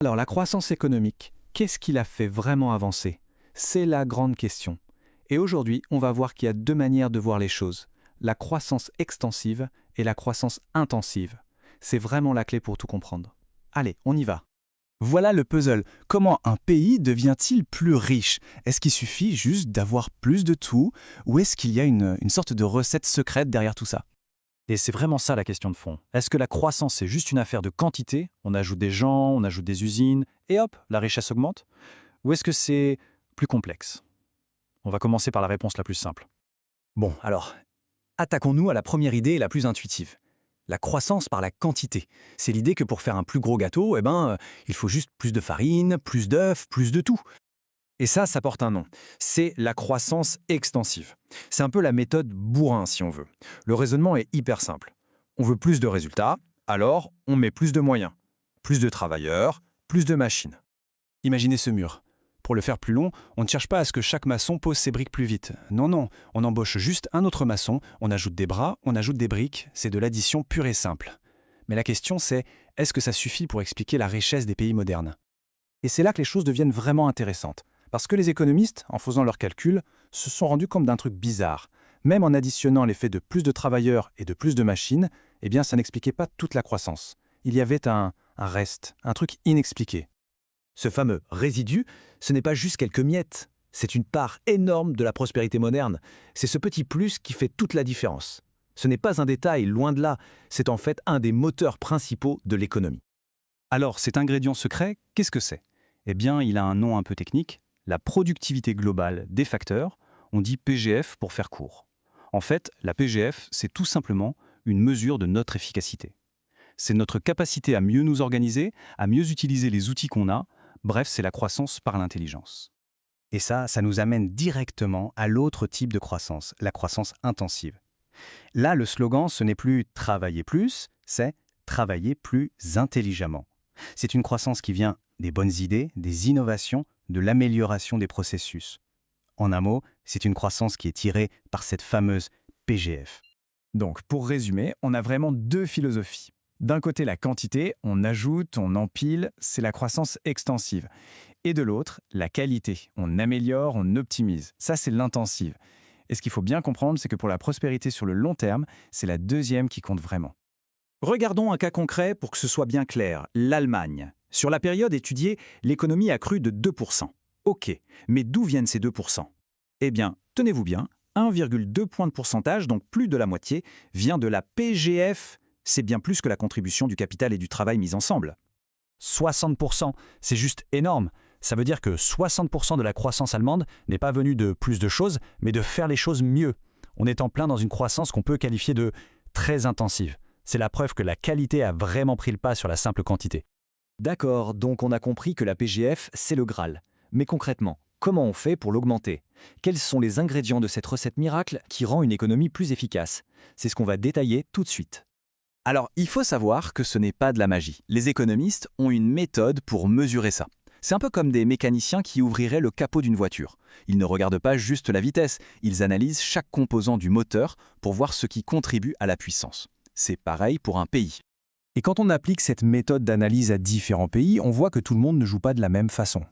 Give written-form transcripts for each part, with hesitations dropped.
Alors la croissance économique, qu'est-ce qui l'a fait vraiment avancer? C'est la grande question. Et aujourd'hui, on va voir qu'il y a deux manières de voir les choses. La croissance extensive et la croissance intensive. C'est vraiment la clé pour tout comprendre. Allez, on y va. Voilà le puzzle. Comment un pays devient-il plus riche? Est-ce qu'il suffit juste d'avoir plus de tout ou est-ce qu'il y a une sorte de recette secrète derrière tout ça? Et c'est vraiment ça la question de fond. Est-ce que la croissance c'est juste une affaire de quantité? On ajoute des gens, on ajoute des usines, et hop, la richesse augmente? Ou est-ce que c'est plus complexe? On va commencer par la réponse la plus simple. Bon, alors, attaquons-nous à la première idée la plus intuitive. La croissance par la quantité. C'est l'idée que pour faire un plus gros gâteau, il faut juste plus de farine, plus d'œufs, plus de tout. Et ça porte un nom. C'est la croissance extensive. C'est un peu la méthode bourrin, si on veut. Le raisonnement est hyper simple. On veut plus de résultats, alors on met plus de moyens. Plus de travailleurs, plus de machines. Imaginez ce mur. Pour le faire plus long, on ne cherche pas à ce que chaque maçon pose ses briques plus vite. Non, on embauche juste un autre maçon, on ajoute des bras, on ajoute des briques, c'est de l'addition pure et simple. Mais la question c'est, est-ce que ça suffit pour expliquer la richesse des pays modernes? Et c'est là que les choses deviennent vraiment intéressantes. Parce que les économistes, en faisant leurs calculs, se sont rendus compte d'un truc bizarre. Même en additionnant l'effet de plus de travailleurs et de plus de machines, eh bien ça n'expliquait pas toute la croissance. Il y avait un reste, un truc inexpliqué. Ce fameux résidu, ce n'est pas juste quelques miettes. C'est une part énorme de la prospérité moderne. C'est ce petit plus qui fait toute la différence. Ce n'est pas un détail, loin de là. C'est en fait un des moteurs principaux de l'économie. Alors, cet ingrédient secret, qu'est-ce que c'est? Eh bien, il a un nom un peu technique, la productivité globale des facteurs, on dit PGF pour faire court. En fait, la PGF, c'est tout simplement une mesure de notre efficacité. C'est notre capacité à mieux nous organiser, à mieux utiliser les outils qu'on a. Bref, c'est la croissance par l'intelligence. Et ça nous amène directement à l'autre type de croissance, la croissance intensive. Là, le slogan, ce n'est plus « travailler plus », c'est « travailler plus intelligemment ». C'est une croissance qui vient des bonnes idées, des innovations, de l'amélioration des processus. En un mot, c'est une croissance qui est tirée par cette fameuse PGF. Donc, pour résumer, on a vraiment deux philosophies. D'un côté, la quantité, on ajoute, on empile, c'est la croissance extensive. Et de l'autre, la qualité, on améliore, on optimise. Ça, c'est l'intensive. Et ce qu'il faut bien comprendre, c'est que pour la prospérité sur le long terme, c'est la deuxième qui compte vraiment. Regardons un cas concret pour que ce soit bien clair. L'Allemagne. Sur la période étudiée, l'économie a cru de 2%. Ok, mais d'où viennent ces 2%? Eh bien, tenez-vous bien, 1,2 points de pourcentage, donc plus de la moitié, vient de la PGF. C'est bien plus que la contribution du capital et du travail mis ensemble. 60%, c'est juste énorme. Ça veut dire que 60% de la croissance allemande n'est pas venue de plus de choses, mais de faire les choses mieux. On est en plein dans une croissance qu'on peut qualifier de très intensive. C'est la preuve que la qualité a vraiment pris le pas sur la simple quantité. D'accord, donc on a compris que la PGF, c'est le Graal. Mais concrètement, comment on fait pour l'augmenter? Quels sont les ingrédients de cette recette miracle qui rend une économie plus efficace? C'est ce qu'on va détailler tout de suite. Alors, il faut savoir que ce n'est pas de la magie. Les économistes ont une méthode pour mesurer ça. C'est un peu comme des mécaniciens qui ouvriraient le capot d'une voiture. Ils ne regardent pas juste la vitesse, ils analysent chaque composant du moteur pour voir ce qui contribue à la puissance. C'est pareil pour un pays. Et quand on applique cette méthode d'analyse à différents pays, on voit que tout le monde ne joue pas de la même façon.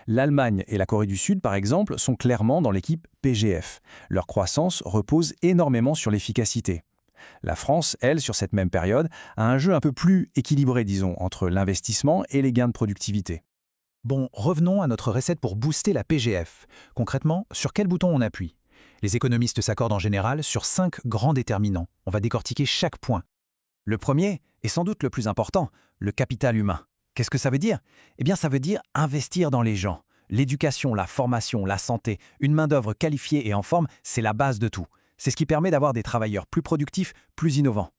L'Allemagne et la Corée du Sud, par exemple, sont clairement dans l'équipe PGF. Leur croissance repose énormément sur l'efficacité. La France, elle, sur cette même période, a un jeu un peu plus équilibré, disons, entre l'investissement et les gains de productivité. Bon, revenons à notre recette pour booster la PGF. Concrètement, sur quel bouton on appuie? Les économistes s'accordent en général sur 5 grands déterminants. On va décortiquer chaque point. Le premier, et sans doute le plus important, le capital humain. Qu'est-ce que ça veut dire? Eh bien, ça veut dire investir dans les gens. L'éducation, la formation, la santé, une main-d'œuvre qualifiée et en forme, c'est la base de tout. C'est ce qui permet d'avoir des travailleurs plus productifs, plus innovants.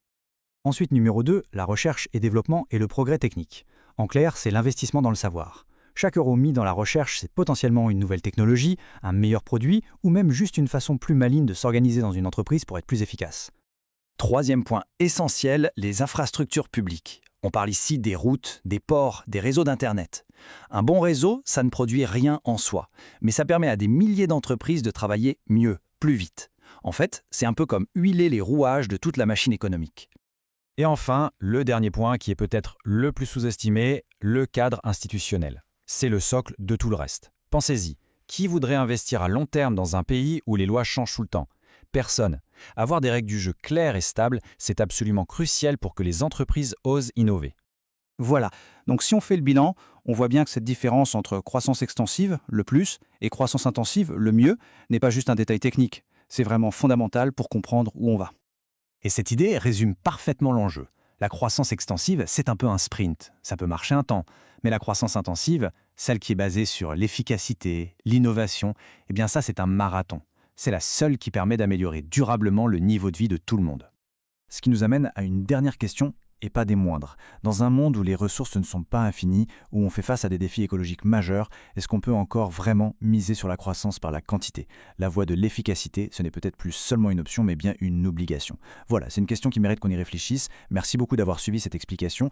Ensuite, numéro 2, la recherche et développement et le progrès technique. En clair, c'est l'investissement dans le savoir. Chaque euro mis dans la recherche, c'est potentiellement une nouvelle technologie, un meilleur produit ou même juste une façon plus maligne de s'organiser dans une entreprise pour être plus efficace. Troisième point essentiel, les infrastructures publiques. On parle ici des routes, des ports, des réseaux d'Internet. Un bon réseau, ça ne produit rien en soi, mais ça permet à des milliers d'entreprises de travailler mieux, plus vite. En fait, c'est un peu comme huiler les rouages de toute la machine économique. Et enfin, le dernier point qui est peut-être le plus sous-estimé, le cadre institutionnel. C'est le socle de tout le reste. Pensez-y, qui voudrait investir à long terme dans un pays où les lois changent tout le temps? Personne. Avoir des règles du jeu claires et stables, c'est absolument crucial pour que les entreprises osent innover. Voilà, donc si on fait le bilan, on voit bien que cette différence entre croissance extensive, le plus, et croissance intensive, le mieux, n'est pas juste un détail technique. C'est vraiment fondamental pour comprendre où on va. Et cette idée résume parfaitement l'enjeu. La croissance extensive, c'est un peu un sprint. Ça peut marcher un temps. Mais la croissance intensive, celle qui est basée sur l'efficacité, l'innovation, eh bien ça, c'est un marathon. C'est la seule qui permet d'améliorer durablement le niveau de vie de tout le monde. Ce qui nous amène à une dernière question, et pas des moindres. Dans un monde où les ressources ne sont pas infinies, où on fait face à des défis écologiques majeurs, est-ce qu'on peut encore vraiment miser sur la croissance par la quantité? La voie de l'efficacité, ce n'est peut-être plus seulement une option, mais bien une obligation. Voilà, c'est une question qui mérite qu'on y réfléchisse. Merci beaucoup d'avoir suivi cette explication.